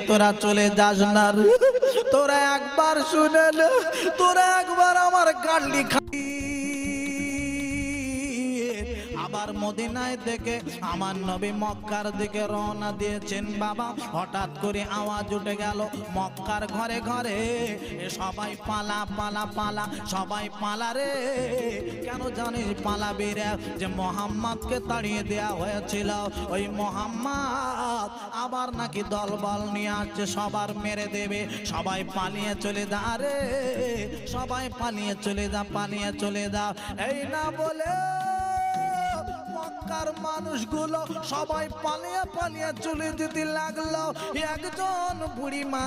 তোরা চলে যাস না রে। তোরা একবার শুনে নে, তোরা একবার আমার গালি খাই। আবার মদিনায় থেকে আমার নবী মক্কার দিকে রওনা দিয়েছেন বাবা। হঠাৎ করে আওয়াজ উঠে গেল মক্কার ঘরে ঘরে, সবাই পালা পালা পালা, সবাই পালা রে। কেন জানিস পালাবি রে? যে মোহাম্মদকে তাড়িয়ে দেয়া হয়েছিল, ওই মোহাম্মদ আবার নাকি দলবল নিয়ে আসছে, সবার মেরে দেবে। সবাই পালিয়ে চলে যা রে, সবাই পালিয়ে চলে যা, পালিয়ে চলে যা। এই না বলে মক্কার মানুষগুলো সবাই পালিয়ে পালিয়ে চলে যেতে লাগলো। একজন বুড়ি মা,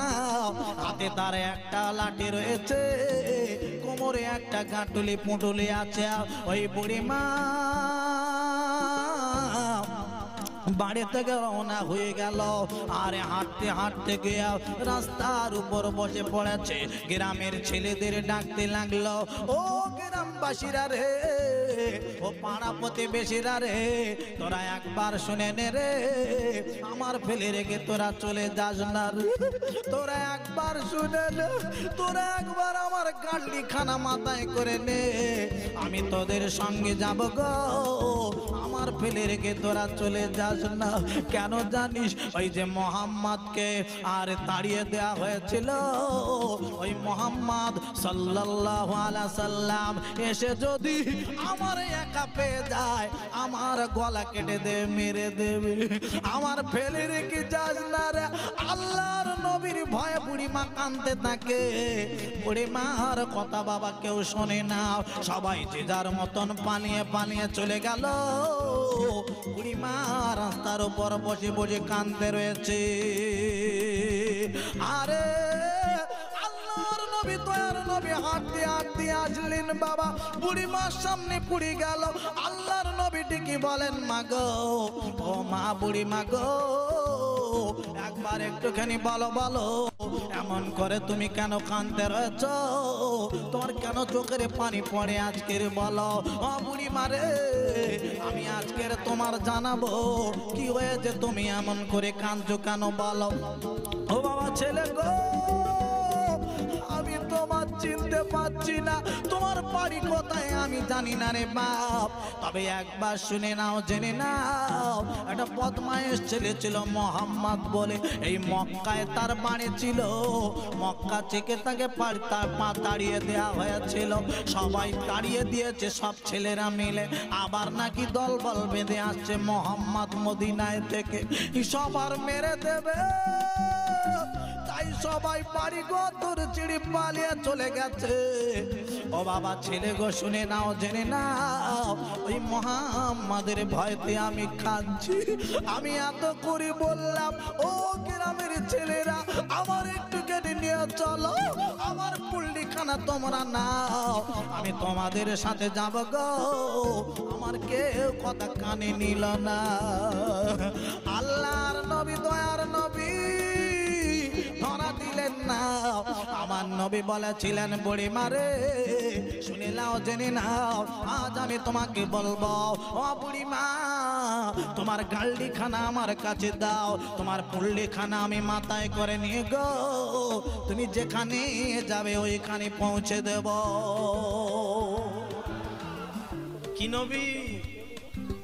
হাতে তার একটা লাঠি রয়েছে, কোমরে একটা গাঁটুলি পুঁটুলি আছে। ওই বুড়ি মা বাড়ি থেকে রওনা হয়ে গেল। আরে হাঁটতে হাঁটতে গিয়ে রাস্তার উপর বসে পড়েছে। গ্রামের ছেলেদের ডাকতে লাগলো, ও গ্রামবাসীরা রে, ও পাড়া প্রতিবেশীরা রে, তোরা একবার শুনে নে রে, আমার ফেলে রেখে তোরা চলে যাস না রে। তোরা একবার শুনে নে, তোরা একবার আমার গাড়ি খানা মাথায় করে নে, আমি তোদের সঙ্গে যাব গো। আমার ফেলে রেখে তোরা চলে যাস না। কেন জানিস? ওই যে মোহাম্মদকে আর তাড়িয়ে দেয়া হয়েছিল, ওই মোহাম্মদ সাল্লাল্লাহু আলাইহি সাল্লাম এসে যদি আমার একা পেয়ে যায়, আমার গলা কেটে দেবে, মেরে দেবে। আমার ফেলে রেখে যাস না রে। আল্লাহর নবীর ভয়ে বুড়িমা কাঁদতে থাকে। বুড়িমার কথা বাবা কেউ শোনে না, সবাই যে যার মতন পালিয়ে পালিয়ে চলে গেল। বুড়িমা রাস্তার উপর বসে বসে কাঁদতে রয়েছে। আরে আল্লাহর নবী, দয়ার নবী হাঁটতে হাঁটতে আসলেন বাবা। বুড়িমার সামনে পড়ে গেল। আল্লাহর নবী ঠিকই বলেন, মা গো, ও মা, বুড়ি মা গো, একবার একটুখানি বলো বলো, এমন করে তুমি কেন কাঁদতে রয়েছ? তোমার কেন চোখের পানি পড়ে আজকের? বলো ও বুড়ি মারে, আমি আজকের তোমার জানাবো কি হয়েছে, তুমি এমন করে কাঁদছো কেন? বলো। ও বাবা ছেলে গো, আমি তোমার চিনতে পারছি না, তোমার বাড়ি কোথায় আমি জানি না রে বাপ। তবে একবার শুনে নাও, জেনে নাও, একটা বদমাইশ ছেলে ছিল মোহাম্মদ বলে, এই মক্কায় তার বাড়ি ছিল। মক্কা থেকে তাকে তার পা তাড়িয়ে দেওয়া হয়েছিল। সবাই তাড়িয়ে দিয়েছে, সব ছেলেরা মিলে। আবার নাকি দলবল বেঁধে আসছে মোহাম্মদ মদিনায় থেকে, সবার মেরে দেবে। তাই সবাই বাড়ি ঘর ছেড়ে পালিয়ে চলে গেছে। ও বাবা ছেলে গো, শুনে নাও, জেনে নাও, ওই মোহাম্মদের ভয়তে আমি কাঁদছি। আমি এত করে বললাম, ও গ্রামের ছেলেরা, আমার একটু কেটে নিয়ে চলো, আমার পুল্লিখানা তোমরা নাও, আমি তোমাদের সাথে যাব গো। আমার কেউ কথা কানে নিল না। আল্লাহর নবী, দয়ার নবী ধরা দিলেন না। আমার নবী বলেছিলেন, বুড়ি মারে শুনে নাও, জেনে নাও, আজ আমি তোমাকে বলবো, ও বুড়ি মা, তোমার গাল্ডি খানা আমার কাছে দাও, তোমার পুল্লি খানা আমি মাথায় করে নিয়ে গো, তুমি যেখানে যাবে ওইখানে পৌঁছে দেব। কি নবী?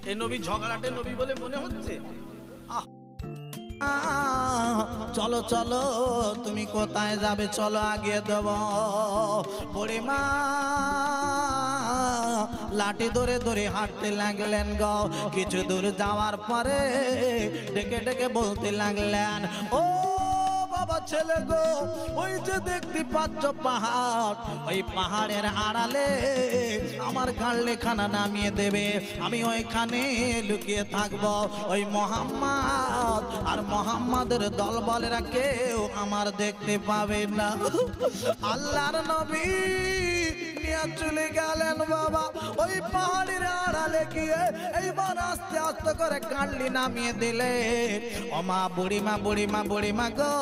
এই নবী ঝগড়াটে নবী বলে মনে হচ্ছে। চলো চলো, তুমি কোথায় যাবে? চলো আগে দেব। বুড়ি মা লাঠি ধরে ধরে হাঁটতে লাগলেন গো। কিছু দূর যাওয়ার পরে ডেকে ডেকে বলতে লাগলেন, ও বাবা ছেলে গো, ওই যে দেখতে পাচ্ছ পাহাড়, ওই পাহাড়ের আড়ালে আমার গাড়লে খানা নামিয়ে দেবে, আমি ওইখানে লুকিয়ে থাকবো। ওই মোহাম্মদ আর মোহাম্মদের দলবলেরা কেউ আমার দেখতে পাবে না। আল্লাহর নবী নিয়ে চলে গেলেন বাবা ওই পাহাড়ের আড়ালে গিয়ে এইবার আস্তে আস্তে করে কাঁদলি নামিয়ে দিলে। ও মা বুড়িমা বুড়িমা বুড়িমা গো,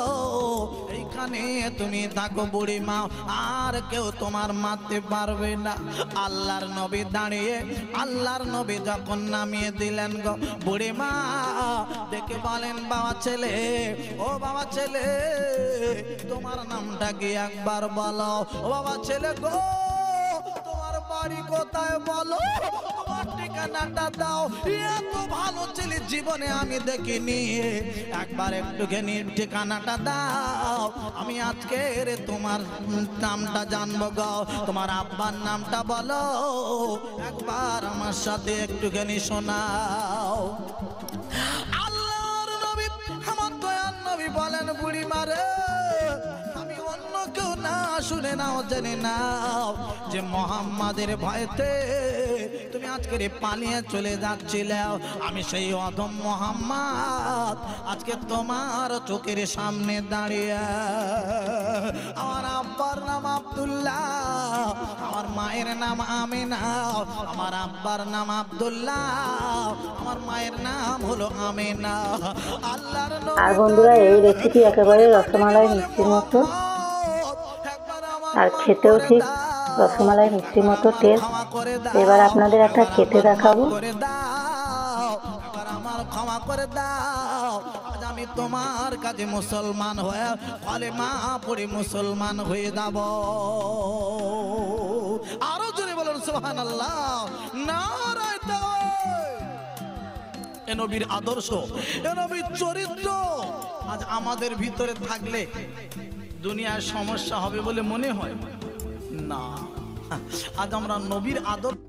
এইখানে তুমি থাকো বুড়িমা, আর কেউ তোমার মারতে পারবে না। আল্লাহর নবী দাঁড়িয়ে আল্লাহর নবী যখন নামিয়ে দিলেন গো বুড়িমা দেখে বলেন বাবা ছেলে, ও বাবা ছেলে তোমার নামটা কি একবার বলো। ও বাবা ছেলে গো তোমার বাড়ি কোথায় বলো, তোমার ঠিকানাটা দাও। এত ভালো ছেলে জীবনে আমি দেখিনি, একবার একটুখানি ঠিকানাটা দাও, আমি আজকে তোমার নামটা জানবো গো। তোমার আব্বার নামটা বলো, একবার আমার সাথে একটুখানি শোনাও। আল্লাহর নবী আমার দয়ার নবী বলেন বুড়িমা রে, আমি অন্য কেউ না শুনে নাও জেনে নাও যে মোহাম্মদের ভয়তে তুমি আজকে পালিয়ে চলে যাচ্ছিলে, আমি সেই অধম মোহাম্মদ আজকে তোমার চোখের সামনে দাঁড়িয়ে। আমার আব্বার নাম আব্দুল্লাহ, আমার মায়ের নাম আমিনা, আমার আব্বার নাম আব্দুল্লাহ, আমার মায়ের নাম হলো আমিনা। আল্লাহর আর বন্ধুরা এই রেসিপি একেবারে রসমালাই মিষ্টির মতো, আর খেতেও ঠিক রসমালাই মিষ্টির মতো টেস্ট। এবার আপনাদের একটা খেতে দেখাবো। ক্ষমা করে দাও, আজ আমি তোমার কাছে মুসলমান হয়ে কালেমা পড়ে মুসলমান হয়ে যাব। আরো জোরে বলুন সুবহানাল্লাহ। নারায়ে তাকবীর। এ নবীর আদর্শ, এ নবীর চরিত্র আজ আমাদের ভিতরে থাকলে দুনিয়ার সমস্যা হবে বলে মনে হয় না। আজ আমরা নবীর আদর্শ